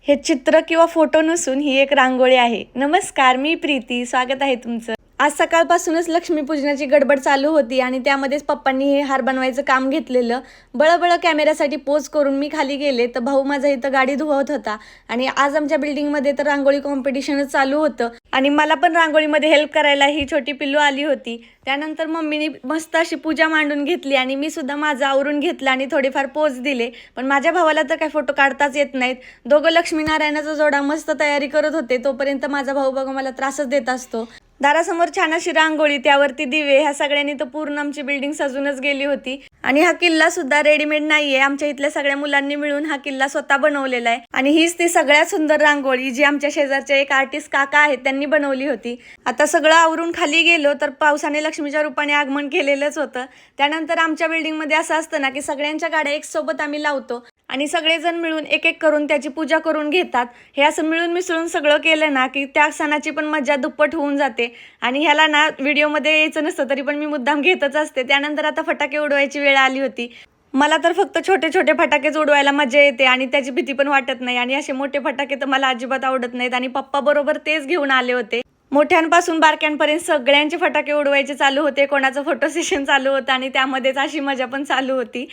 हे चित्र किंवा फोटो नसून ही एक रांगोळी आहे। नमस्कार, मी प्रीती, स्वागत आहे तुमचं। आज सकाळपासूनच लक्ष्मीपूजनाची गडबड चालू होती आणि त्यामध्येच पप्पांनी हे हार बनवायचं काम घेतलेलं। बळबळ कॅमेऱ्यासाठी पोज करून मी खाली गेले तर भाऊ माझा इथं गाडी धुवत होता आणि आज आमच्या बिल्डिंगमध्ये तर रांगोळी कॉम्पिटिशनच चालू होतं आणि मला पण रांगोळीमध्ये हेल्प करायला ही छोटी पिल्लू आली होती। त्यानंतर मम्मीने मस्त अशी पूजा मांडून घेतली आणि मी सुद्धा माझं आवरून घेतलं आणि थोडेफार पोज दिले। पण माझ्या भावाला तर काही फोटो काढताच येत नाहीत। दोघं लक्ष्मीनारायणाचा जोडा मस्त तयारी करत होते, तोपर्यंत माझा भाऊ बघा मला त्रासच देत असतो। दारासमोर छान अशी रांगोळी, त्यावरती दिवे, ह्या सगळ्यांनी तर पूर्ण आमची बिल्डिंग सजूनच गेली होती। आणि हा किल्ला सुद्धा रेडीमेड नाहीये, आमच्या इथल्या सगळ्या मुलांनी मिळून हा किल्ला स्वतः बनवलेला आहे आणि हीच ती सगळ्यात सुंदर रांगोळी जी आमच्या शेजारचे एक आर्टिस्ट काका आहेत त्यांनी बनवली होती। आता सगळं आवरून खाली गेलो तर पावसाने लक्ष्मीच्या रूपाने आगमन केलेलंच होतं। त्यानंतर आमच्या बिल्डिंगमध्ये असं असतं ना की सगळ्यांच्या गाड्या एक सोबत आम्ही लावतो आणि सगळेजण मिळून एक एक करून त्याची पूजा करून घेतात। हे असं मिळून मिसळून सगळं केलं ना की त्या सणाची पण मजा दुप्पट होऊन जाते आणि ह्याला ना व्हिडिओमध्ये यायचं नसतं तरी पण मी मुद्दाम घेतच असते। त्यानंतर आता फटाके उडवायची वेळ आली होती। मला तर फक्त छोटे छोटे फटाकेच उडवायला मजा येते आणि त्याची भीती पण वाटत नाही आणि असे मोठे फटाके तर मला अजिबात आवडत नाहीत आणि पप्पा बरोबर तेच घेऊन आले होते। मोठ्यांपासून बारक्यांपर्यंत सगळ्यांचे फटाके उडवायचे चालू होते, कोणाचं फोटो सेशन चालू होतं आणि त्यामध्येच अशी मजा पण चालू होती।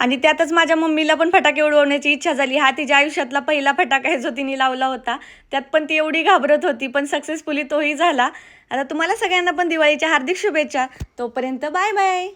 आणि त्यातच माझ्या मम्मीला पण फटाके उडवण्याची इच्छा झाली। हा तिच्या आयुष्यातला पहिला फटाका आहे जो तिने लावला होता, त्यात पण ती एवढी घाबरत होती पण सक्सेसफुली तोही झाला। आता तुम्हाला सगळ्यांना पण दिवाळीच्या हार्दिक शुभेच्छा। तोपर्यंत बाय बाय।